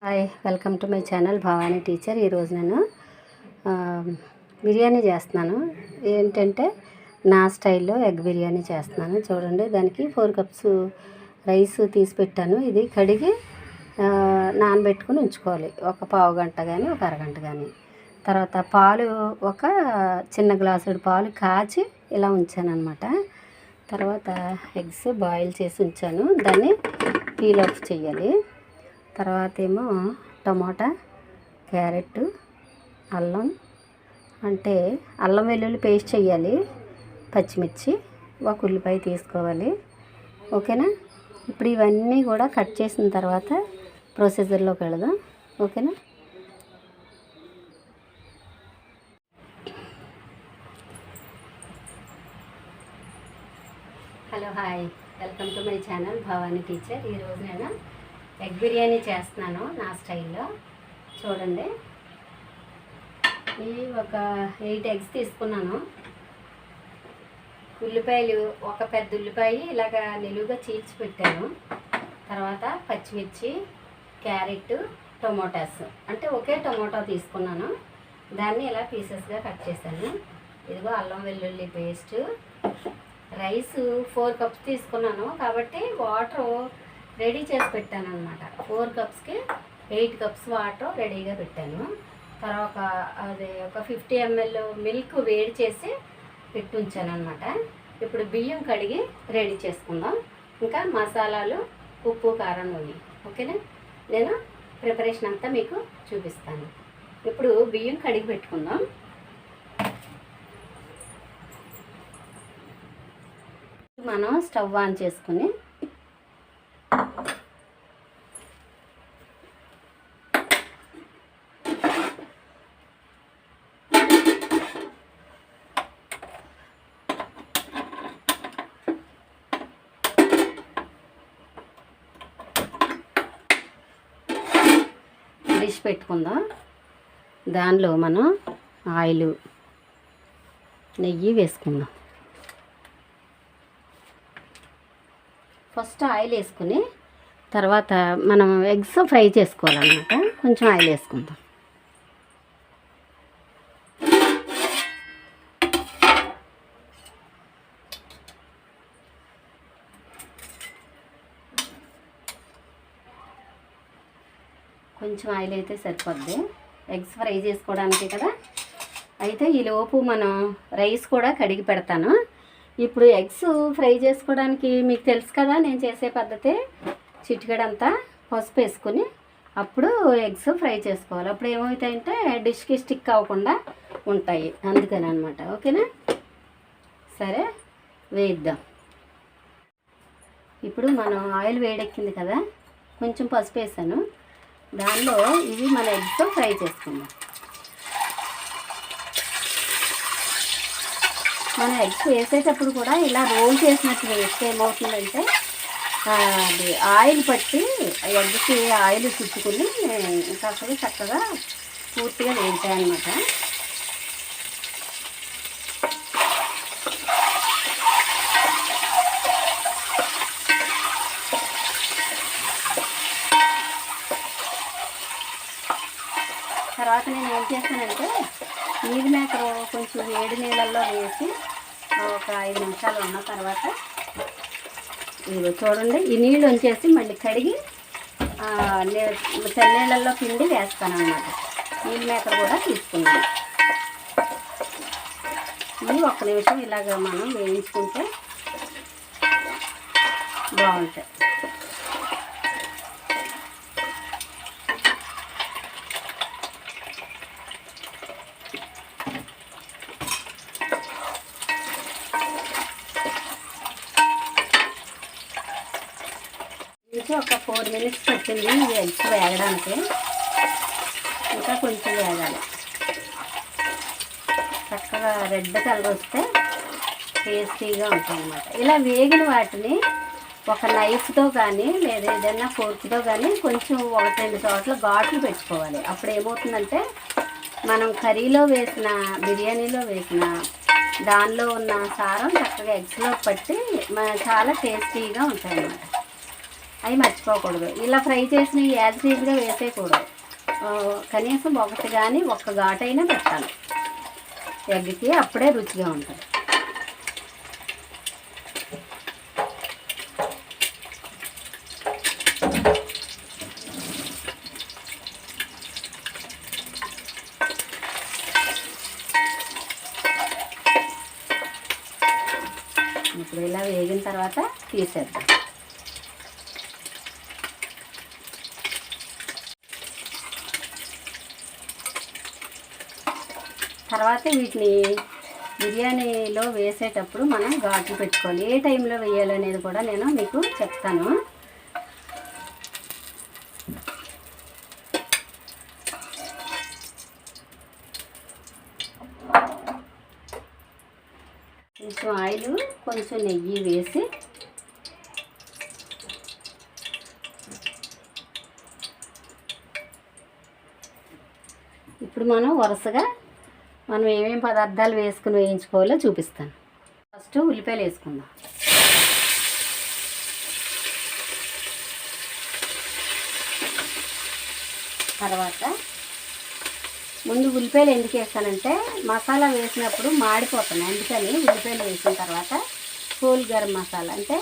Hi, welcome to my channel Bhavani teacher. ఈరోజు నేను బిర్యానీ చేస్తున్నాను. ఏంటంటే నా స్టైల్లో ఎగ్ బిర్యానీ చేస్తున్నాను. చూడండి, దానికి 4 కప్స్ రైస్ తీసి పెట్టాను. ఇది కడిగి నానబెట్టుకుని ఉంచుకోవాలి. ఒక పావు గంట కానీ ఒక అరగంట కానీ. తర్వాత పాలు ఒక చిన్న గ్లాసుడు పాలు కాచి ఇలా ఉంచాను అనమాట. తర్వాత ఎగ్స్ బాయిల్ చేసి ఉంచాను. దాన్ని పీల్ ఆఫ్ చేయాలి. తర్వాత ఏమో టమాటా, క్యారెట్, అల్లం, అంటే అల్లం వెల్లుల్లి పేస్ట్ చేయాలి, పచ్చిమిర్చి, ఒక ఉల్లిపాయ తీసుకోవాలి. ఓకేనా? ఇప్పుడు ఇవన్నీ కూడా కట్ చేసిన తర్వాత ప్రొసీజర్లోకి వెళదాం. ఓకేనా? Hello, hi, welcome to my channel Bhavani teacher. ఈరోజు నేను ఎగ్ బిర్యానీ చేస్తున్నాను నా స్టైల్లో. చూడండి, ఈ ఒక 8 ఎగ్స్ తీసుకున్నాను. ఉల్లిపాయలు ఒక పెద్ద ఉల్లిపాయ ఇలాగ నిలువుగా చీల్చి పెట్టాను. తర్వాత పచ్చిమిర్చి, క్యారెట్, టొమాటోస్, అంటే ఒకే టొమాటో తీసుకున్నాను. దాన్ని ఇలా పీసెస్గా కట్ చేశాను. ఇదిగో అల్లం వెల్లుల్లి పేస్ట్. రైస్ 4 కప్స్ తీసుకున్నాను కాబట్టి వాటర్ రెడీ చేసి పెట్టాను అనమాట. 4 కప్స్కి 8 కప్స్ వాటర్ రెడీగా పెట్టాను. తర్వాత అది ఒక 50 ml మిల్క్ వేడి చేసి పెట్టి ఉంచాను అనమాట. ఇప్పుడు బియ్యం కడిగి రెడీ చేసుకుందాం. ఇంకా మసాలాలు, ఉప్పు, కారం, నూనె. ఓకేనా? నేను ప్రిపరేషన్ అంతా మీకు చూపిస్తాను. ఇప్పుడు బియ్యం కడిగి పెట్టుకుందాం. మనం స్టవ్ ఆన్ చేసుకుని డిష్ పెట్టుకుందాం. దానిలో మనం ఆయిల్, నెయ్యి వేసుకుందాం. ఫస్ట్ ఆయిల్ వేసుకుని తర్వాత మనం ఎగ్స్ ఫ్రై చేసుకోవాలన్నమాట. కొంచెం ఆయిల్ వేసుకుందాం. కొంచెం ఆయిల్ అయితే సరిపోద్ది ఎగ్స్ ఫ్రై చేసుకోవడానికి కదా. అయితే ఈలోపు మనం రైస్ కూడా కడిగి పెడతాను. ఇప్పుడు ఎగ్స్ ఫ్రై చేసుకోవడానికి మీకు తెలుసు కదా, నేను చేసే పద్ధతి చిటికెడంతా పసుపు వేసుకుని అప్పుడు ఎగ్స్ ఫ్రై చేసుకోవాలి. అప్పుడు ఏమవుతాయంటే డిష్కి స్టిక్ అవ్వకుండా ఉంటాయి, అందుకని అనమాట. ఓకేనా? సరే, వేద్దాం. ఇప్పుడు మనం ఆయిల్ వేడెక్కింది కదా, కొంచెం పసుపు వేసాను. దానిలో ఇవి మన ఎగ్స్ ఫ్రై చేసుకుందాం. మన ఎగ్స్ వేసేటప్పుడు కూడా ఇలా రోల్ చేసినట్టు వేస్తే ఏమవుతుందంటే అది ఆయిల్ పట్టి ఎగ్కి ఆయిల్ చుట్టుకుని ఇంకా అసలు చక్కగా పూర్తిగా వేస్తాయన్నమాట. తర్వాత నేను ఏం చేస్తానంటే నీళ్ళు మేకర్ కొంచెం వేడి నీళ్ళల్లో వేసి ఒక 5 నిమిషాలు ఉన్న తర్వాత ఇదిగో చూడండి, ఈ నీళ్ళు ఉంచేసి మళ్ళీ కడిగి తెల్లీళ్ళల్లో పిండి వేస్తాను అన్నమాట. నీళ్ళు మేకర్ కూడా తీసుకున్నాను. ఇవి 1 నిమిషం ఇలాగ మనం వేయించుకుంటే బాగుంటాయి. ఒక 4 మినిట్స్ పట్టింది ఈ ఎగ్స్ వేగడానికి. ఇంకా కొంచెం వేగాలి. చక్కగా రెడ్ కలర్ వస్తే టేస్టీగా ఉంటాయి అన్నమాట. ఇలా వేగిన వాటిని ఒక నైఫ్తో కానీ లేదా ఏదైనా ఫోర్క్తో కానీ కొంచెం 1-2 చోట్ల ఘాట్లు పెట్టుకోవాలి. అప్పుడు ఏమవుతుందంటే మనం కర్రీలో వేసిన, బిర్యానీలో వేసిన దానిలో ఉన్న సారం చక్కగా ఎగ్స్లో పట్టి చాలా టేస్టీగా ఉంటాయి అన్నమాట. అవి మర్చిపోకూడదు. ఇలా ఫ్రై చేసిన యాజ్ టీజ్గా వేసేయకూడదు. కనీసం ఒకటి కానీ ఒక్క ఘాటైనా పెట్టాలి ఎగ్కి, అప్పుడే రుచిగా ఉంటుంది. ఇప్పుడు ఇలా వేగిన తర్వాత తీసేద్దాం. తర్వాత వీటిని బిర్యానీలో వేసేటప్పుడు మనం ఘాట్లు పెట్టుకోవాలి. ఏ టైంలో వేయాలనేది కూడా నేను మీకు చెప్తాను. కొంచెం ఆయిల్, కొంచెం నెయ్యి వేసి ఇప్పుడు మనం వరుసగా ఏమేమి పదార్థాలు వేసుకుని వేయించుకోవాలో చూపిస్తాను. ఫస్ట్ ఉల్లిపాయలు వేసుకుందాం. తర్వాత ముందు ఉల్లిపాయలు ఎందుకు వేస్తానంటే మసాలా వేసినప్పుడు మాడిపోతున్నాయి, అందుకని ఉల్లిపాయలు వేసిన తర్వాత హోల్ గరం మసాలా అంటే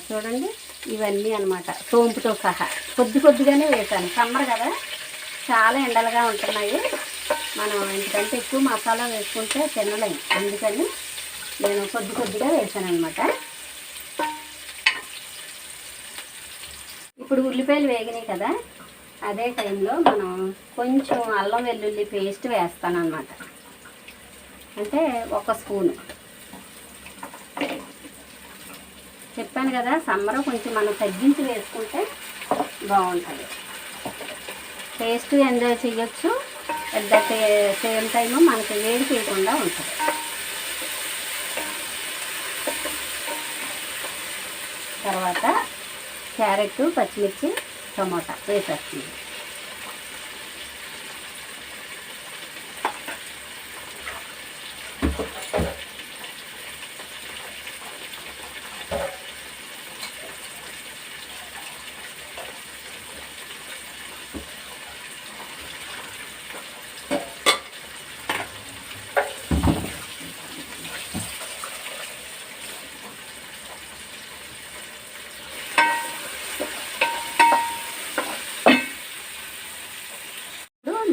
చూడండి ఇవన్నీ అనమాట, సోంపుతో సహా కొద్దిగానే వేసాను. సమ్మర్ కదా, చాలా ఎండలుగా ఉంటున్నాయి, మనం ఎందుకంటే ఎక్కువ మసాలా వేసుకుంటే తినలేము, అందుకని నేను కొద్దిగా వేసాను అనమాట. ఇప్పుడు ఉల్లిపాయలు వేగినాయి కదా, అదే టైంలో మనం కొంచెం అల్లం వెల్లుల్లి పేస్ట్ వేస్తాను అన్నమాట. అంటే 1 స్పూను. చెప్పాను కదా, సమ్మర్ కొంచెం మనం తగ్గించి వేసుకుంటే బాగుంటుంది, టేస్ట్ ఎంజాయ్ చేయొచ్చు, అట్ ద సేమ్ టైము మనకి వేడి చేయకుండా ఉంటుంది. తర్వాత క్యారెట్, పచ్చిమిర్చి, టమోటా వేసేస్తుంది.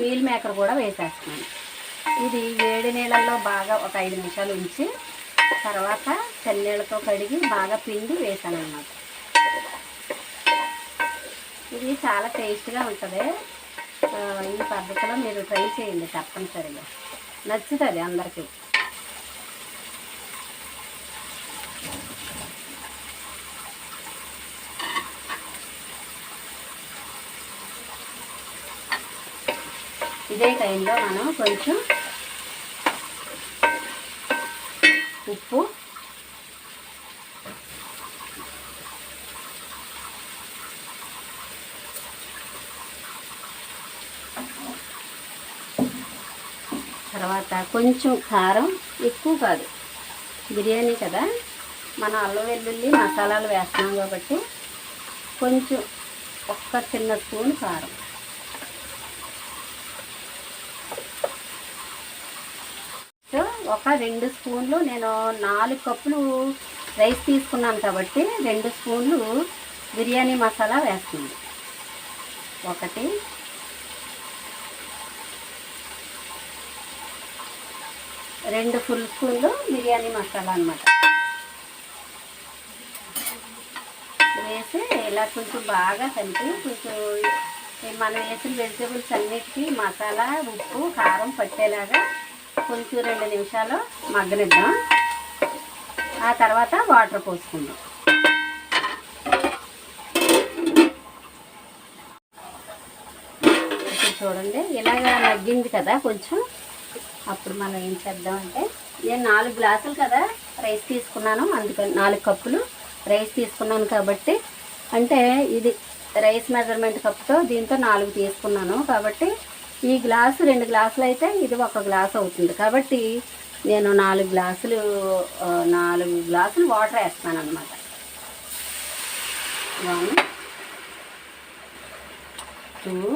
మీల్ మేకర్ కూడా వేసేస్తున్నాను. ఇది వేడి నీళ్ళల్లో బాగా ఒక 5 నిమిషాలు ఉంచి తర్వాత చన్నీళ్ళతో కడిగి బాగా పిండి వేసాను అన్నమాట. ఇది చాలా టేస్ట్గా ఉంటుంది. ఈ పద్ధతిలో మీరు ట్రై చేయండి, తప్పనిసరిగా నచ్చుతుంది అందరికీ. ఇదే టైంలో మనం కొంచెం ఉప్పు, తర్వాత కొంచెం కారం, ఎక్కువ కాదు, బిర్యానీ కదా మనం అల్లం వెల్లుల్లి మసాలాలు వేస్తున్నాం కాబట్టి కొంచెం 1 చిన్న స్పూన్ కారం, ఒక 2 స్పూన్లు, నేను 4 కప్పులు రైస్ తీసుకున్నాను కాబట్టి 2 స్పూన్లు బిర్యానీ మసాలా వేస్తున్నాను. 1, 2 ఫుల్ స్పూన్లు బిర్యానీ మసాలా అన్నమాట వేసి ఇలా కొంచెం బాగా కలిపి కొంచెం మనం వేసిన వెజిటేబుల్స్ అన్నిటికీ మసాలా, ఉప్పు, కారం పట్టేలాగా కొంచెం 2 నిమిషాలు మగ్గనిద్దాం. ఆ తర్వాత వాటర్ పోసుకుందాం. ఇప్పుడు చూడండి ఇలాగ మగ్గింది కదా కొంచెం. అప్పుడు మనం ఏం చేద్దామంటే, నేను 4 గ్లాసులు కదా రైస్ తీసుకున్నాను, అందుకని 4 కప్పులు రైస్ తీసుకున్నాను కాబట్టి, అంటే ఇది రైస్ మెజర్మెంట్ కప్తో దీంతో 4 తీసుకున్నాను కాబట్టి ఈ గ్లాసు 2 గ్లాసులు అయితే ఇది 1 గ్లాసు అవుతుంది కాబట్టి నేను 4 గ్లాసులు వాటర్ వేస్తాను అన్నమాట. 2,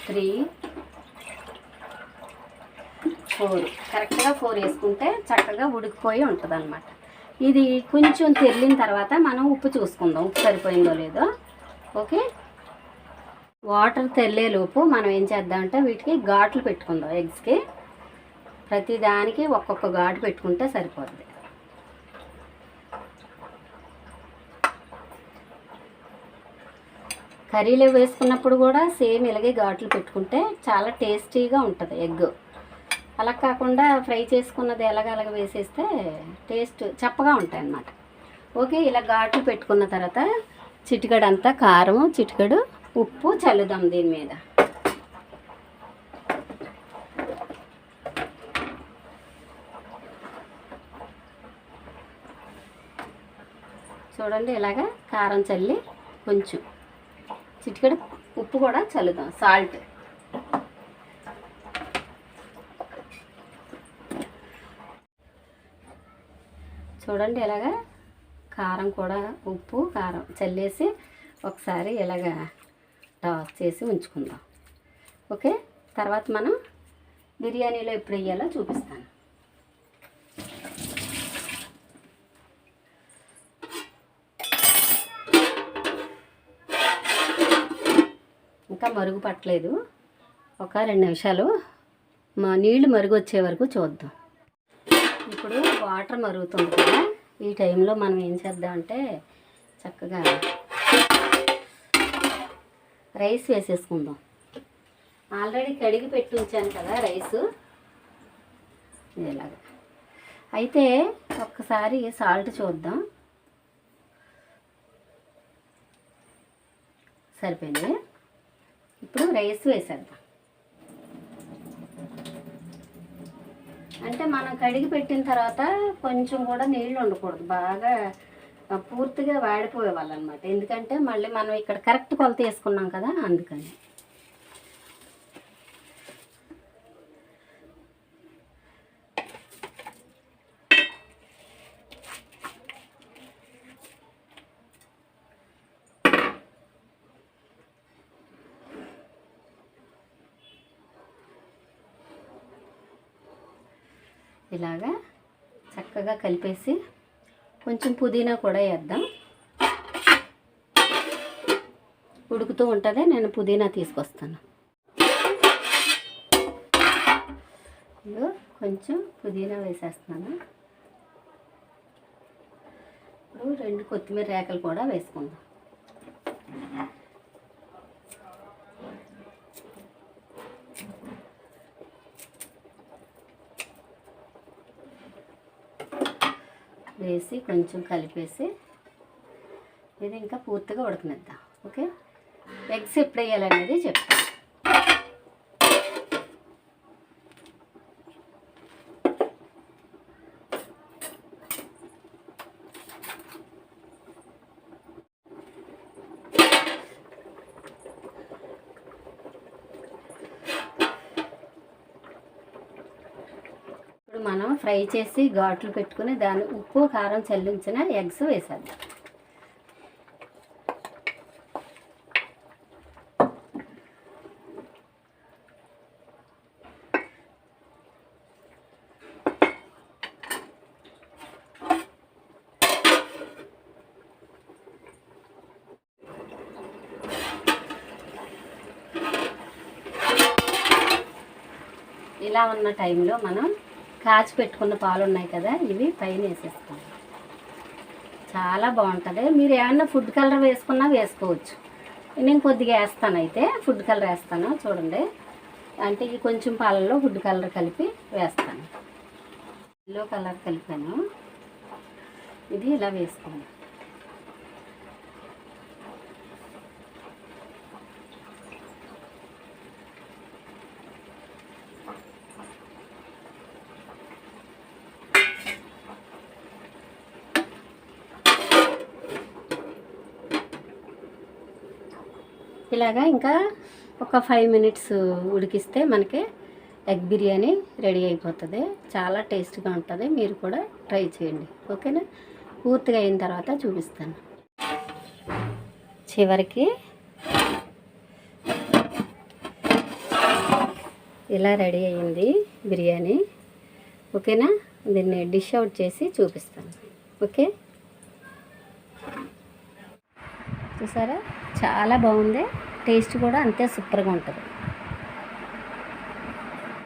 3, 4 కరెక్ట్గా 4 వేసుకుంటే చక్కగా ఉడికిపోయి ఉంటుంది అన్నమాట. ఇది కొంచెం తెరిలిన తర్వాత మనం ఉప్పు చూసుకుందాం, ఉప్పు సరిపోయిందో లేదో. ఓకే, వాటర్ తెల్లేలోపు మనం ఏం చేద్దామంటే వీటికి ఘాట్లు పెట్టుకుందాం. ఎగ్స్కి ప్రతి దానికి ఒక్కొక్క ఘాటు పెట్టుకుంటే సరిపోతుంది. కర్రీలో వేసుకున్నప్పుడు కూడా సేమ్ ఇలాగే ఘాట్లు పెట్టుకుంటే చాలా టేస్టీగా ఉంటుంది ఎగ్. అలా కాకుండా ఫ్రై చేసుకున్నది ఎలాగ వేసేస్తే టేస్ట్ చప్పగా ఉంటాయి అన్నమాట. ఓకే, ఇలా ఘాట్లు పెట్టుకున్న తర్వాత చిటికెడంతా కారం, చిటికెడు ఉప్పు చల్లుదాం దీని మీద. చూడండి, ఇలాగా కారం చల్లి కొంచెం చిటికెడు ఉప్పు కూడా చల్లుదాం, సాల్ట్. చూడండి, ఇలాగా కారం కూడా ఉప్పు కారం చల్లేసి ఒకసారి ఇలాగా టాస్ చేసి ఉంచుకుందాం. ఓకే, తర్వాత మనం బిర్యానీలో ఎప్పుడు వేయాలో చూపిస్తాను. ఇంకా మరుగు పట్టలేదు, ఒక 2 నిమిషాలు నీళ్లు మరుగు వచ్చే వరకు చూద్దాం. ఇప్పుడు వాటర్ మరుగుతుంది కదా, ఈ టైంలో మనం ఏం చేద్దామంటే చక్కగా రైస్ వేసేసుకుందాం. ఆల్రెడీ కడిగి పెట్టి ఉంచాను కదా రైసు, ఇలాగా. అయితే ఒక్కసారి సాల్ట్ చూద్దాం, సరిపోయింది. ఇప్పుడు రైస్ వేసేద్దాం. అంటే మనం కడిగి పెట్టిన తర్వాత కొంచెం కూడా నీళ్ళు ఉండకూడదు, బాగా పూర్తిగా వాడిపోయేవాళ్ళు అనమాట. ఎందుకంటే మళ్ళీ మనం ఇక్కడ కరెక్ట్ కొలత వేసుకున్నాం కదా, అందుకని. ఇలాగా చక్కగా కలిపేసి కొంచెం పుదీనా కూడా వేద్దాం. ఉడుకుతూ ఉంటుంది, నేను పుదీనా తీసుకొస్తాను. కొంచెం పుదీనా వేసేస్తున్నాను. ఇప్పుడు 2 కొత్తిమీర రేకలు కూడా వేసుకుందాం. వేసి కొంచెం కలిపేసి ఇది ఇంకా పూర్తిగా ఉడకనిద్దాం. ఓకే, ఎగ్స్ ఎప్పుడు వేయాలనేది చెప్తాను. ఇప్పుడు మనం ఫ్రై చేసి ఘాట్లు పెట్టుకుని దాన్ని ఉప్పు కారం చల్లించిన ఎగ్స్ వేసేద్దాం. ఇలా ఉన్న టైంలో మనం కాచి పెట్టుకున్న పాలు ఉన్నాయి కదా, ఇవి పైన వేసేసుకోండి. చాలా బాగుంటుంది. మీరు ఏమన్నా ఫుడ్ కలర్ వేసుకున్నా వేసుకోవచ్చు. నేను కొద్దిగా వేస్తాను, అయితే ఫుడ్ కలర్ వేస్తాను. చూడండి, అంటే ఈ కొంచెం పాలల్లో ఫుడ్ కలర్ కలిపి వేస్తాను. ఎల్లో కలర్ కలిపాను, ఇది ఇలా వేసుకోండి. ఇలాగా ఇంకా ఒక 5 మినిట్స్ ఉడికిస్తే మనకి ఎగ్ బిర్యానీ రెడీ అయిపోతుంది. చాలా టేస్ట్గా ఉంటుంది. మీరు కూడా ట్రై చేయండి. ఓకేనా? పూర్తిగా అయిన తర్వాత చూపిస్తాను. చివరికి ఇలా రెడీ అయ్యింది బిర్యానీ. ఓకేనా? దీన్ని డిష్ అవుట్ చేసి చూపిస్తాను. ఓకే, చూసారా? చాలా బాగుంది. టేస్ట్ కూడా అంతే సూపర్గా ఉంటుంది.